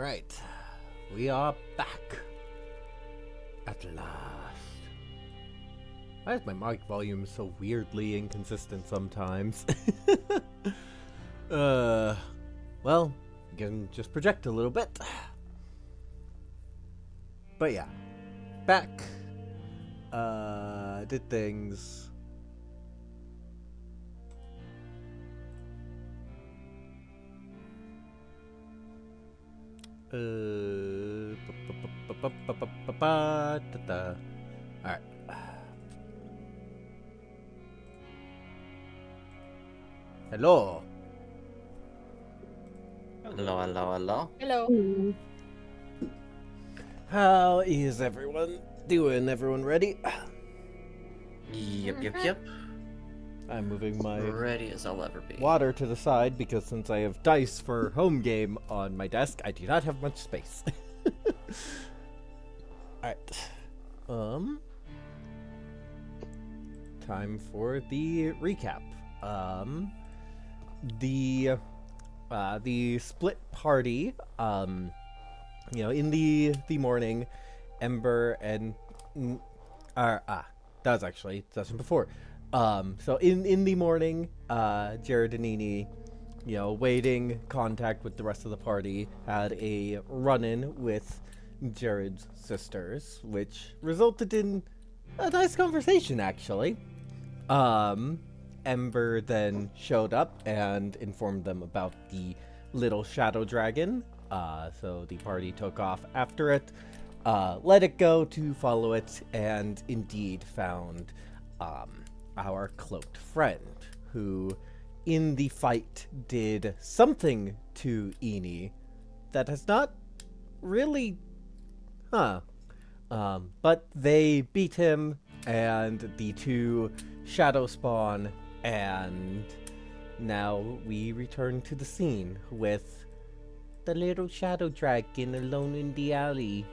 Alright, we are back. At last. Why is my mic volume so weirdly inconsistent sometimes? Well, you can just project a little bit. But yeah, back. Did things. Alright. Hello. Hello. How is everyone doing? Everyone ready? Yep. I'm moving my Ready as I'll ever be. water to the side because since I have dice for home game on my desk, I do not have much space. Alright. Time for the recap. The split party, in the morning, Ember and that was actually the session before. So in the morning, Jared and Nini, waiting contact with the rest of the party, had a run-in with Jared's sisters, which resulted in a nice conversation, actually. Ember then showed up and informed them about the little shadow dragon. So the party took off after it, let it go to follow it, and indeed found our cloaked friend, who in the fight did something to Eni that has not really... but they beat him, and the two shadow spawn, and now we return to the scene with the little shadow dragon alone in the alley.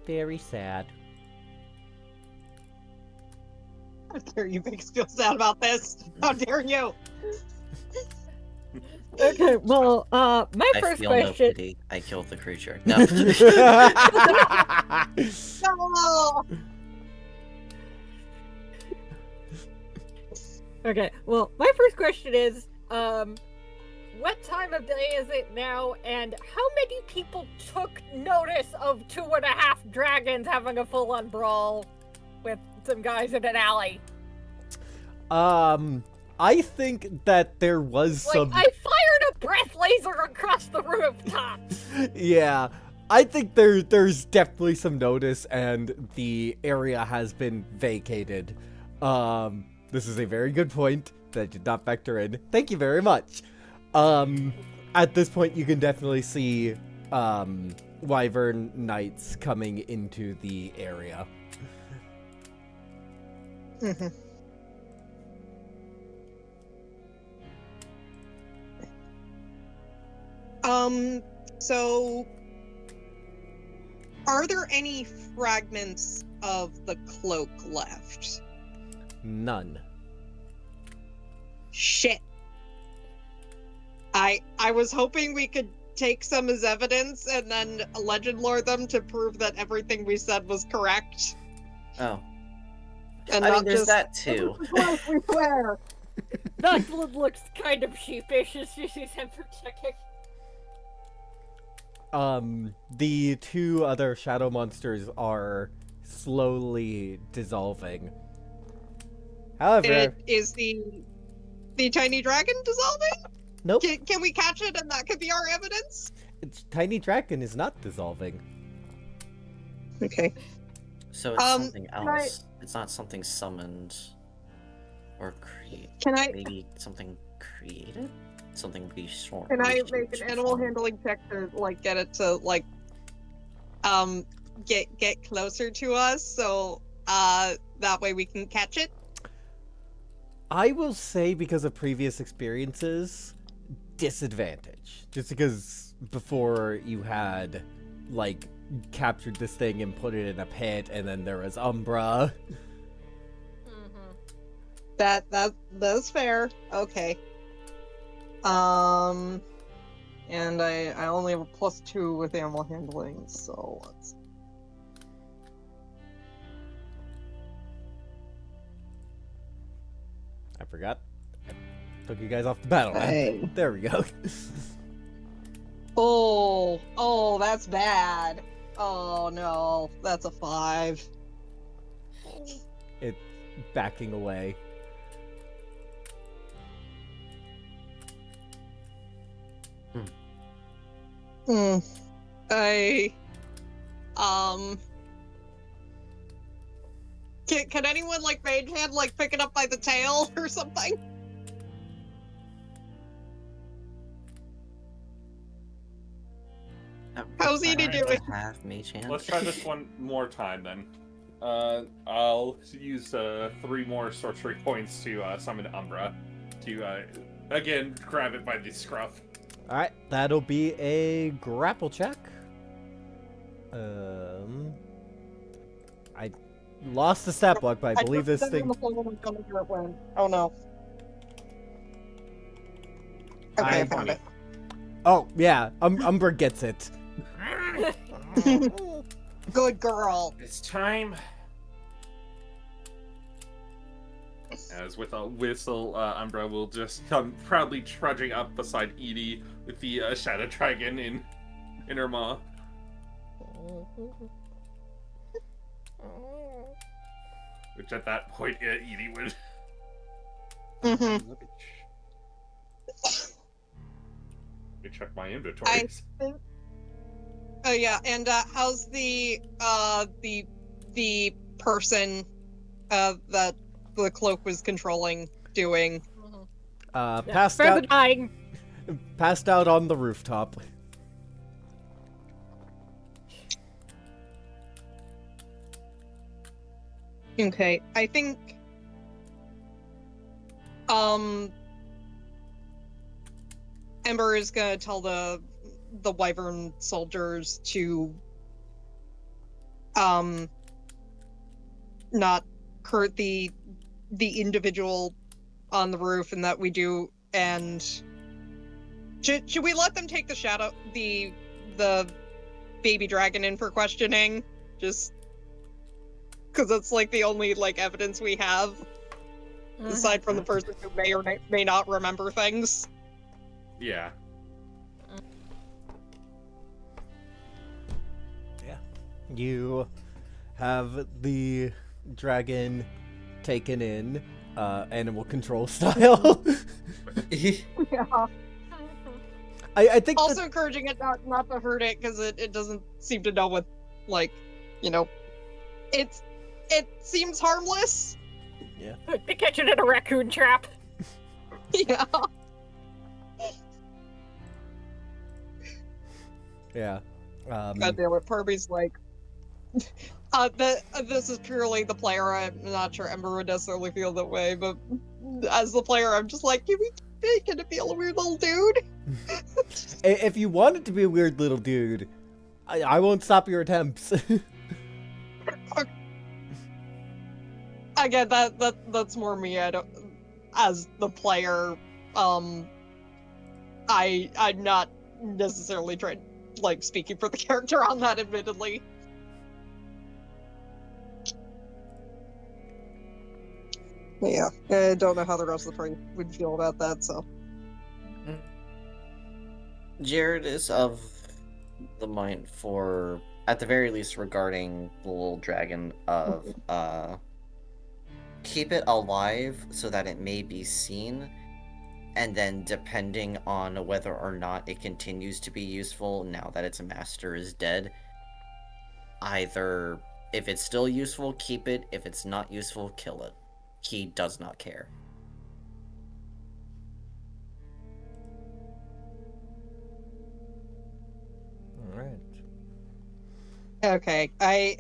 Very sad. How dare you make us feel sad about this? How dare you? Okay, well, my I first feel no question. pity. I killed the creature. No. No! Okay, well, my first question is, what time of day is it now, and how many people took notice of 2.5 dragons having a full-on brawl with some guys in an alley? I think that there was Like, some... I fired a breath laser across the rooftop! Yeah, I think there's definitely some notice, and the area has been vacated. This is a very good point that I did not factor in. Thank you very much. At this point, you can definitely see Wyvern Knights coming into the area. So are there any fragments of the cloak left? None. Shit. I was hoping we could take some as evidence and then legend lore them to prove that everything we said was correct. Oh. And I not mean, there's just, that too. we swear. Noctlin looks kind of sheepish as she sees him for checking. The two other shadow monsters are slowly dissolving. However, Is the tiny dragon dissolving? nope. Can we catch it and that could be our evidence? Tiny Dragon is not dissolving. Okay. So it's something can I- else. It's not something summoned or created. Can I Maybe something created? Something restored. Can I make an animal handling check to get it to get closer to us so that way we can catch it? I will say, because of previous experiences, disadvantage. Just because before you had captured this thing and put it in a pit, and then there was Umbra. That's fair. Okay. And I only have a +2 with animal handling, so let's. I forgot. I took you guys off the battle map. Hey. There we go. Oh, that's bad. Oh no, that's a 5. It's backing away. I can anyone like mage hand like pick it up by the tail or something? How's Edie doing? Have mage hand. Let's try this one more time then. I'll use 3 more sorcery points to summon Umbra to again grab it by the scruff. All right, that'll be a grapple check. I lost the stat block, but I believe this thing. Oh no. Okay, I found it. Oh yeah, Umbra gets it. Good girl. It's time. As with a whistle, Umbra will just come proudly trudging up beside Edie with the Shadow Dragon in her maw. Which at that point, Edie would. Let me check my inventories. Oh yeah, and how's the person that the cloak was controlling doing? Passed Further out. dying. Passed out on the rooftop. Okay, I think Ember is gonna tell the Wyvern soldiers to not hurt the individual on the roof, and that we do. And should we let them take the baby dragon in for questioning? Just because it's like the only like evidence we have, aside from the person who may or may not remember things. Yeah. You have the dragon taken in, animal control style. Yeah. I think Also encouraging it not to hurt it, because it doesn't seem to know what, like, you know, it seems harmless. They catch it in a raccoon trap. Yeah. Yeah. God damn it, Perby's like, this is purely the player. I'm not sure Ember would necessarily feel that way, but as the player, I'm just like, can it be a weird little dude? If you want it to be a weird little dude, I won't stop your attempts. Again, that's more me. I don't, as the player, I'm not necessarily trying, like, speaking for the character on that, admittedly. Yeah, I don't know how the rest of the party would feel about that, so. Jared is of the mind for, at the very least, regarding the little dragon of, keep it alive so that it may be seen, and then depending on whether or not it continues to be useful now that its master is dead, either if it's still useful, keep it, if it's not useful, kill it. He does not care. Alright. Okay,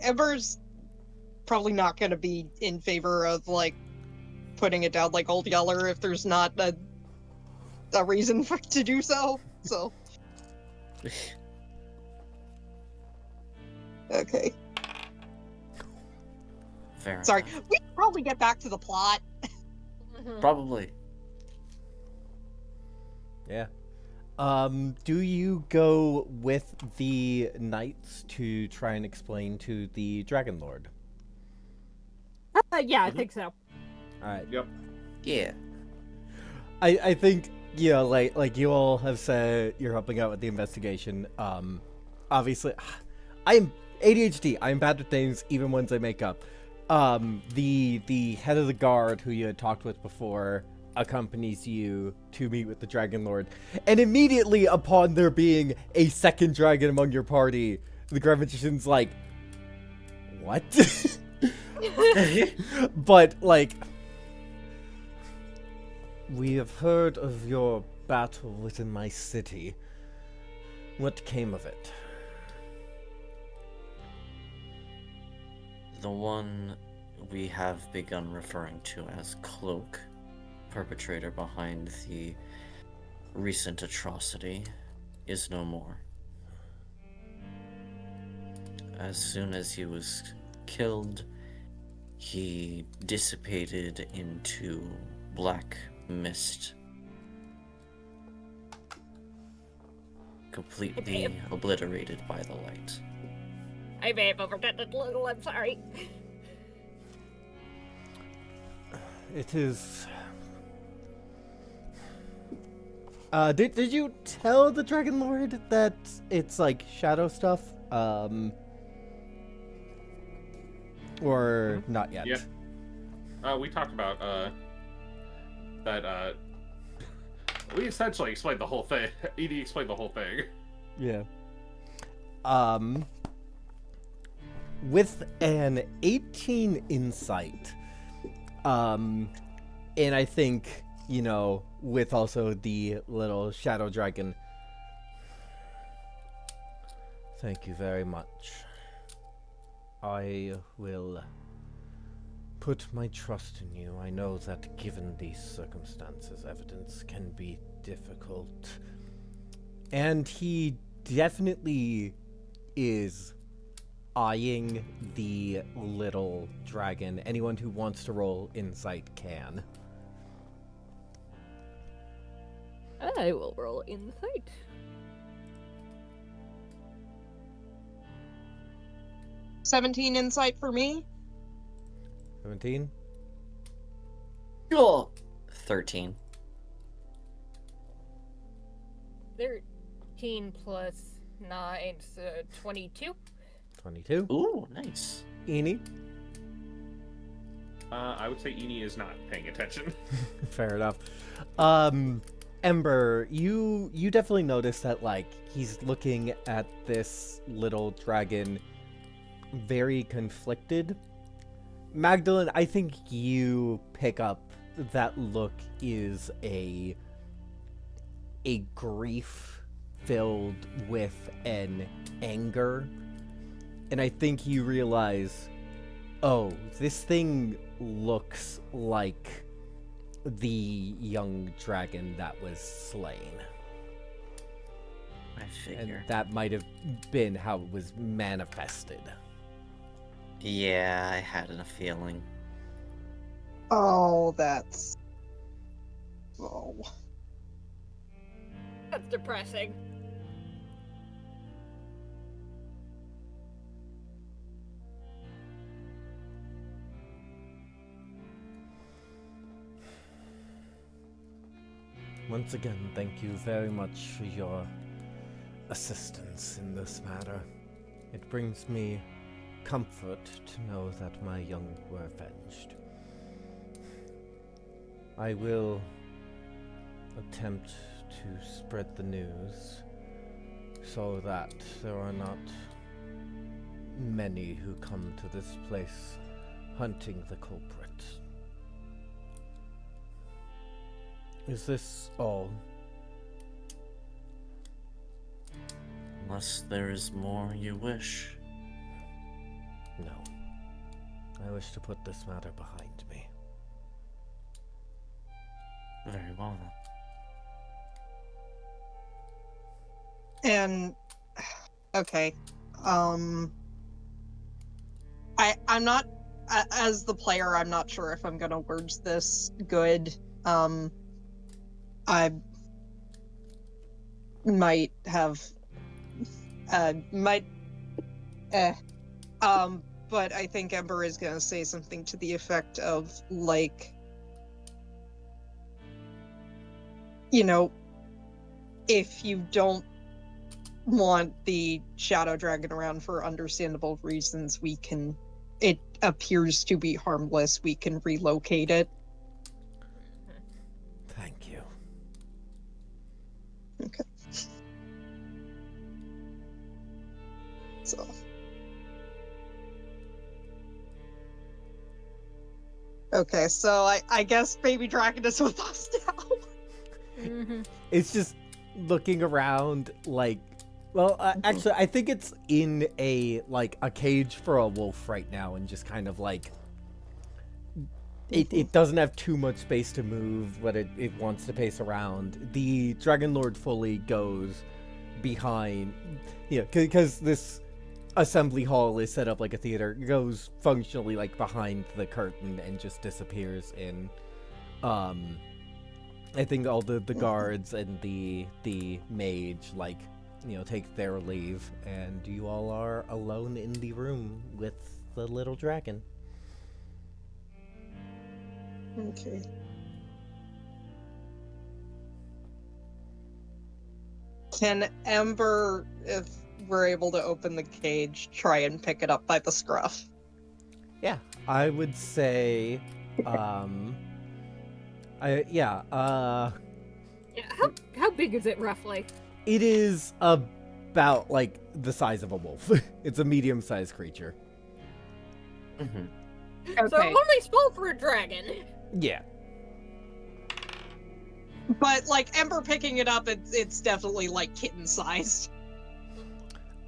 Ember's probably not going to be in favor of, like, putting it down like Old Yeller if there's not a reason to do so, so. Okay. Fair Sorry, enough. we should probably get back to the plot. Probably. Yeah. Do you go with the knights to try and explain to the Dragon Lord? Yeah, I think so. All right. Yep. Yeah. I think, you know, like you all have said, you're helping out with the investigation. Obviously, I am ADHD. I'm bad with names, even ones I make up. The head of the guard who you had talked with before accompanies you to meet with the Dragon Lord, and immediately upon there being a second dragon among your party, the Grand Magician's like, "What?" But like, we have heard of your battle within my city. What came of it? The one we have begun referring to as Cloak, perpetrator behind the recent atrocity, is no more. As soon as he was killed, he dissipated into black mist, completely obliterated by the light. I may have overdone it a little, I'm sorry. It is. Did you tell the Dragon Lord that it's like shadow stuff? Or not yet? Yeah. We talked about that. We essentially explained the whole thing. Ed explained the whole thing. Yeah. With an 18 insight, and I think, you know, with also the little shadow dragon. Thank you very much. I will put my trust in you. I know that given these circumstances, evidence can be difficult. And he definitely is eyeing the little dragon. Anyone who wants to roll insight can. I will roll insight. "17 insight for me." 17? Cool. 13. 13 plus 9, so 22. 22. Ooh, nice. Eni? I would say Eni is not paying attention. Fair enough. Ember, you definitely notice that, like, he's looking at this little dragon very conflicted. Magdalene, I think you pick up that look is a grief filled with an anger. And I think you realize, oh, this thing looks like the young dragon that was slain. I And figure. that might have been how it was manifested. Yeah, I had a feeling. Oh, that's... Oh. That's depressing. Once again, thank you very much for your assistance in this matter. It brings me comfort to know that my young were avenged. I will attempt to spread the news so that there are not many who come to this place hunting the culprit. Is this all? Unless there is more you wish. No. I wish to put this matter behind me. Very well then. And okay, I'm not as the player. I'm not sure if I'm gonna words this good. might have might but I think Ember is gonna say something to the effect of, like, you know, if you don't want the Shadow Dragon around for understandable reasons, it appears to be harmless, we can relocate it. Thank you. Okay. So. Okay, so I guess Baby Dragon is with us now. Mm-hmm. It's just looking around like, well, actually, I think it's in a cage for a wolf right now, and just kind of like it doesn't have too much space to move, but it wants to pace around. The Dragon Lord fully goes behind, because this assembly hall is set up like a theater, goes functionally like behind the curtain and just disappears in. I think all the guards and the mage take their leave, and you all are alone in the room with the little dragon. Okay. Can Ember, if we're able to open the cage, try and pick it up by the scruff? Yeah, I would say, Yeah, how big is it roughly? it is about the size of a wolf. It's a medium-sized creature. Mm-hmm. So only small for a dragon. Yeah. But Ember picking it up, it's definitely kitten-sized.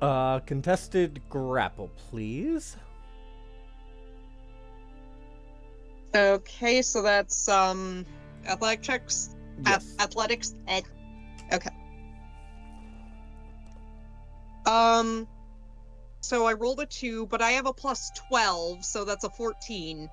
Contested grapple, please. Okay, so that's athletic checks. Yes. Athletics. Okay. So I rolled a 2, but I have a plus 12, so that's a 14.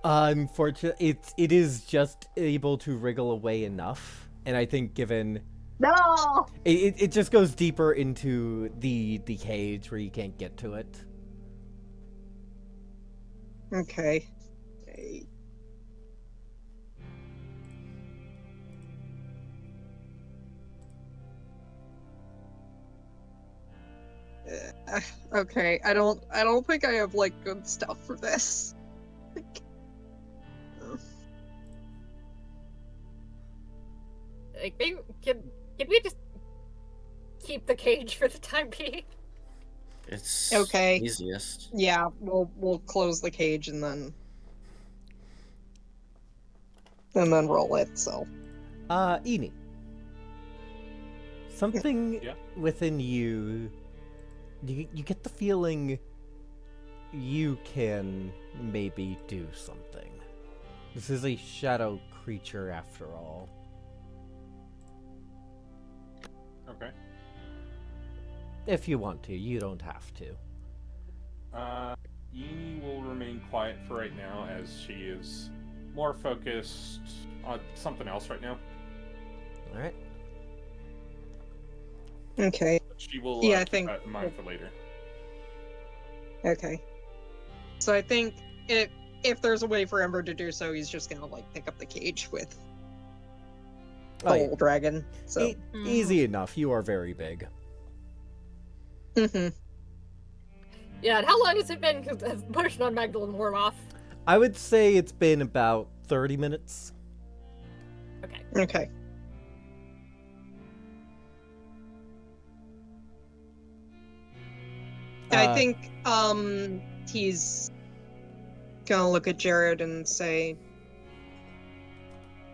Unfortunately, it is just able to wriggle away enough, and I think given No. it just goes deeper into the cage where you can't get to it. Okay. Okay, I don't think I have good stuff for this. Maybe, can we just keep the cage for the time being? It's Okay. easiest. Yeah, we'll close the cage and then roll it. So. Eni. Something Yeah. within you get the feeling you can maybe do something. This is a shadow creature after all. Okay. If you want to, you don't have to. Eni will remain quiet for right now, as she is more focused on something else right now. All right. Okay. But she will Yeah, I keep think- that in mind for later. Okay. So I think if there's a way for Ember to do so, he's just gonna pick up the cage with the Oh, yeah. whole dragon. So. Easy enough. You are very big. Mm-hmm. Yeah, and how long has it been? Because has the potion on Magdalene worn off? I would say it's been about 30 minutes. Okay. Okay. I think he's gonna look at Jared and say,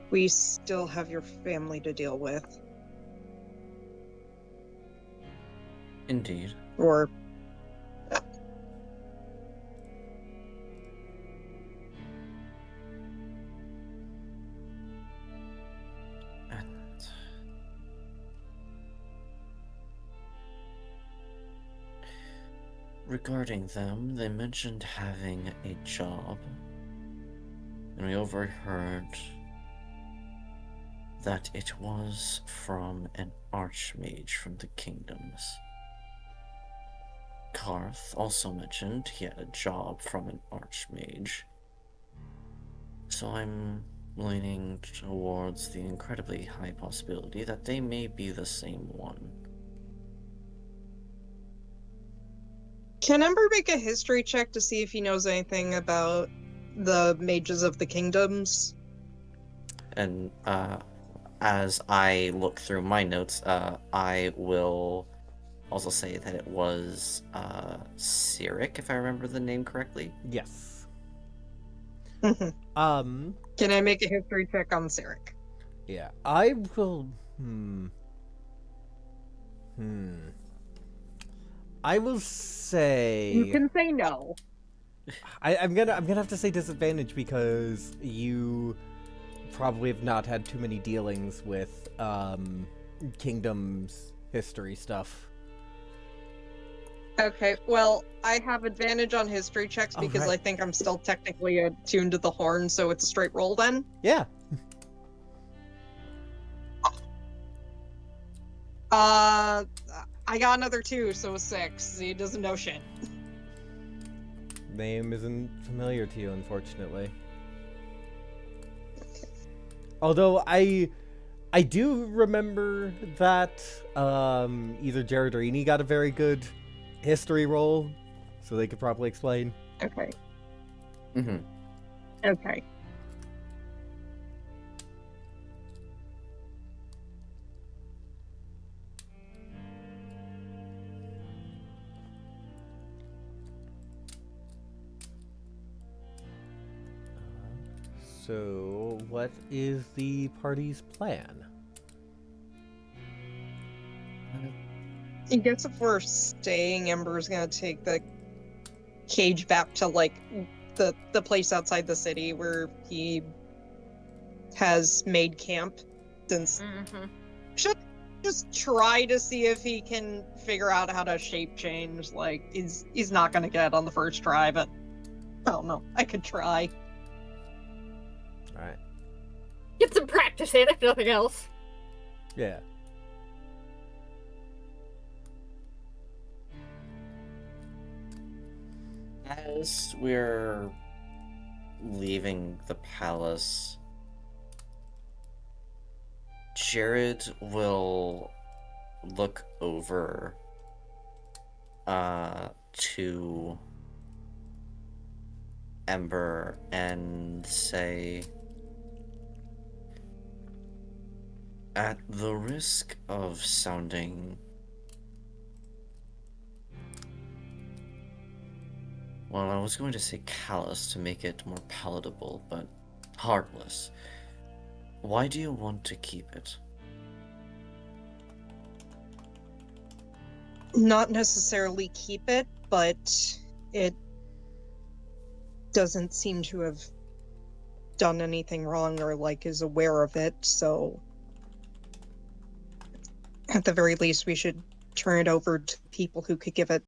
"We still have your family to deal with," Indeed. or And regarding them, they mentioned having a job, and we overheard that it was from an archmage from the kingdoms. Karth also mentioned he had a job from an archmage. So I'm leaning towards the incredibly high possibility that they may be the same one. Can Ember make a history check to see if he knows anything about the mages of the kingdoms? And as I look through my notes, I will also say that it was Cyric, if I remember the name correctly. Yes. Can I make a history check on Cyric? Yeah. I will. I will say. You can say no. I'm gonna have to say disadvantage because you probably have not had too many dealings with Kingdom's history stuff. Okay, well, I have advantage on history checks because Alright. I think I'm still technically attuned to the horn, so it's a straight roll then. Yeah. I got another 2, so 6. He doesn't know shit. Name isn't familiar to you, unfortunately. Although I do remember that either Jared or Eni got a very good history roll, so they could probably explain. Okay. Mm-hmm. Okay. So, what is the party's plan? I guess if we're staying, Ember's gonna take the cage back to, like, the place outside the city where he has made camp, since should just try to see if he can figure out how to shape change. Like, he's not gonna get it on the first try, but I don't know. I could try. Alright. Get some practice in, if nothing else. Yeah. As we're leaving the palace, Jared will look over to Ember and say, at the risk of sounding, well, I was going to say callous to make it more palatable, but heartless. Why do you want to keep it? Not necessarily keep it, but it doesn't seem to have done anything wrong or, like, is aware of it, so at the very least we should turn it over to people who could give it